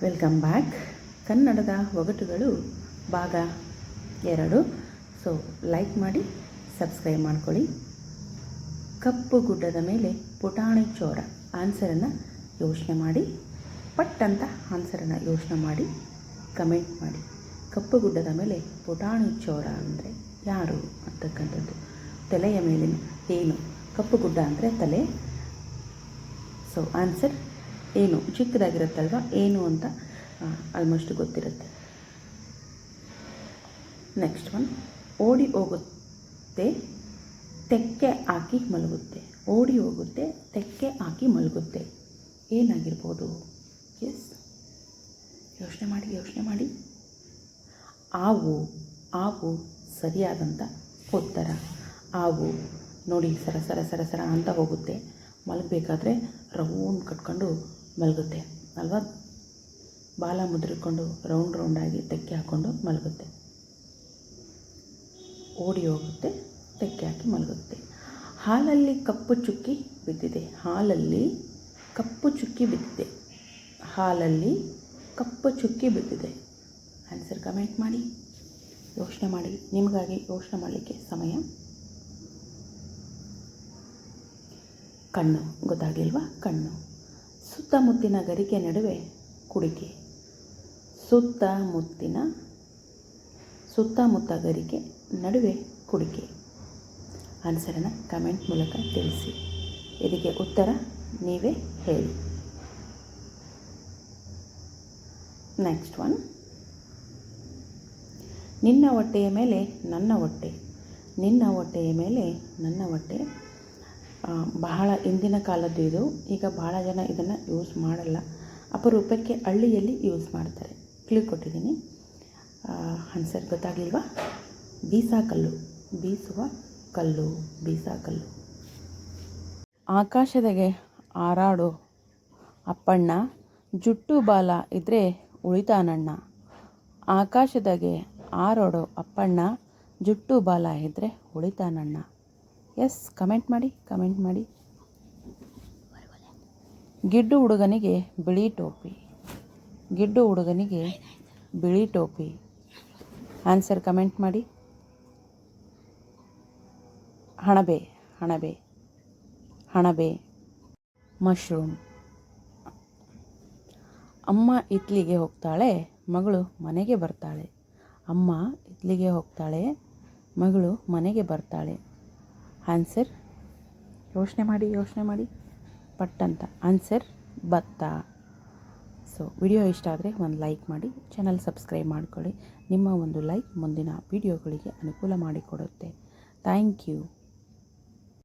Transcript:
Welcome back. ಕನ್ನಡದ ಒಗಟುಗಳು ಭಾಗ 2. So like ಮಾಡಿ, ಸಬ್ಸ್ಕ್ರೈಬ್ ಮಾಡ್ಕೊಳ್ಳಿ. ಕಪ್ಪು ಗುಡ್ಡದ ಮೇಲೆ ಪುಟಾಣಿ ಚೋರ. ಆನ್ಸರನ್ನು ಯೋಚನೆ ಮಾಡಿ, ಪಟ್ ಅಂತ ಆನ್ಸರನ್ನು ಯೋಚನೆ ಮಾಡಿ ಕಮೆಂಟ್ ಮಾಡಿ. ಕಪ್ಪು ಗುಡ್ಡದ ಮೇಲೆ ಪುಟಾಣಿ ಚೋರ ಅಂದರೆ ಯಾರು ಅಂತಕ್ಕಂಥದ್ದು. ತಲೆಯ ಮೇಲಿನ ಏನು? ಕಪ್ಪು ಗುಡ್ಡ ಅಂದರೆ ತಲೆ. ಸೊ ಆನ್ಸರ್ ಏನು? ಚಿಕ್ಕದಾಗಿರುತ್ತಲ್ವ, ಏನು ಅಂತ ಆಲ್ಮೋಸ್ಟ್ ಗೊತ್ತಿರುತ್ತೆ. ನೆಕ್ಸ್ಟ್ ಒನ್, ಓಡಿ ಹೋಗುತ್ತೆ ತೆಕ್ಕೆ ಹಾಕಿ ಮಲಗುತ್ತೆ. ಓಡಿ ಹೋಗುತ್ತೆ ತೆಕ್ಕೆ ಹಾಕಿ ಮಲಗುತ್ತೆ. ಏನಾಗಿರ್ಬೋದು? ಎಸ್, ಯೋಚನೆ ಮಾಡಿ. ಆವು ಸರಿಯಾದಂಥ ಉತ್ತರ. ಆವು ನೋಡಿ, ಸರ ಅಂತ ಹೋಗುತ್ತೆ. ಮಲಗಬೇಕಾದ್ರೆ ರೌಂಡ್ ಕಟ್ಕೊಂಡು ಮಲಗುತ್ತೆ ಅಲ್ವಾ? ಬಾಲ ಮುದ್ರಿಕೊಂಡು ರೌಂಡಾಗಿ ತೆಕ್ಕೆ ಹಾಕ್ಕೊಂಡು ಮಲಗುತ್ತೆ. ಓಡಿ ಹೋಗುತ್ತೆ ತೆಕ್ಕೆ ಹಾಕಿ ಮಲಗುತ್ತೆ. ಹಾಲಲ್ಲಿ ಕಪ್ಪು ಚುಕ್ಕಿ ಬಿದ್ದಿದೆ. ಹಾಲಲ್ಲಿ ಕಪ್ಪು ಚುಕ್ಕಿ ಬಿದ್ದಿದೆ. ಆನ್ಸರ್ ಕಮೆಂಟ್ ಮಾಡಿ, ಯೋಚನೆ ಮಾಡಿ. ನಿಮಗಾಗಿ ಯೋಚನೆ ಮಾಡಲಿಕ್ಕೆ ಸಮಯ. ಕಣ್ಣು ಗೊತ್ತಾಗಲಿಲ್ವಾ? ಕಣ್ಣು. ಸುತ್ತಮುತ್ತಿನ ಗರಿಕೆ ನಡುವೆ ಕುಡಿಕೆ. ಸುತ್ತಮುತ್ತ ಗರಿಕೆ ನಡುವೆ ಕುಡಿಕೆ. ಆನ್ಸರನ್ನು ಕಮೆಂಟ್ ಮೂಲಕ ತಿಳಿಸಿ. ಇದಕ್ಕೆ ಉತ್ತರ ನೀವೇ ಹೇಳಿ. ನೆಕ್ಸ್ಟ್ ಒನ್, ನಿನ್ನ ಹೊಟ್ಟೆಯ ಮೇಲೆ ನನ್ನ ಹೊಟ್ಟೆ. ನಿನ್ನ ಹೊಟ್ಟೆಯ ಮೇಲೆ ನನ್ನ ಹೊಟ್ಟೆ. ಬಹಳ ಹಿಂದಿನ ಕಾಲದ್ದು ಇದು. ಈಗ ಬಹಳ ಜನ ಇದನ್ನು ಯೂಸ್ ಮಾಡಲ್ಲ. ಅಪರೂಪಕ್ಕೆ ಹಳ್ಳಿಯಲ್ಲಿ ಯೂಸ್ ಮಾಡ್ತಾರೆ. ಕ್ಲೂ ಕೊಟ್ಟಿದ್ದೀನಿ. ಆನ್ಸರ್ ಗೊತ್ತಾಗಲಿಲ್ವಾ? ಬೀಸಾಕಲ್ಲು. ಬೀಸುವ ಕಲ್ಲು, ಬೀಸಾಕಲ್ಲು. ಆಕಾಶದಾಗೆ ಹಾರಾಡೋ ಅಪ್ಪಣ್ಣ, ಜುಟ್ಟು ಬಾಲ ಇದ್ದರೆ ಉಳಿತಾನಣ್ಣ. ಆಕಾಶದಾಗೆ ಹಾರಾಡೋ ಅಪ್ಪಣ್ಣ, ಜುಟ್ಟು ಬಾಲ ಇದ್ದರೆ ಉಳಿತಾನಣ್ಣ. ಎಸ್, ಕಮೆಂಟ್ ಮಾಡಿ. ಗಿಡ್ಡು ಹುಡುಗನಿಗೆ ಬಿಳಿ ಟೋಪಿ. ಆನ್ಸರ್ ಕಮೆಂಟ್ ಮಾಡಿ. ಹಣಬೆ. ಮಶ್ರೂಮ್. ಅಮ್ಮ ಇತ್ಲಿಗೆ ಹೋಗ್ತಾಳೆ, ಮಗಳು ಮನೆಗೆ ಬರ್ತಾಳೆ. ಅಮ್ಮ ಇತ್ಲಿಗೆ ಹೋಗ್ತಾಳೆ, ಮಗಳು ಮನೆಗೆ ಬರ್ತಾಳೆ. ಆನ್ಸರ್ ಯೋಚನೆ ಮಾಡಿ ಪಟ್ಟಂತ. ಆನ್ಸರ್ ಭತ್ತ. ಸೊ ವಿಡಿಯೋ ಇಷ್ಟ ಆದರೆ ಒಂದು ಲೈಕ್ ಮಾಡಿ, ಚಾನಲ್ ಸಬ್ಸ್ಕ್ರೈಬ್ ಮಾಡ್ಕೊಳ್ಳಿ. ನಿಮ್ಮ ಒಂದು ಲೈಕ್ ಮುಂದಿನ ವಿಡಿಯೋಗಳಿಗೆ ಅನುಕೂಲ ಮಾಡಿಕೊಡುತ್ತೆ. Thank you.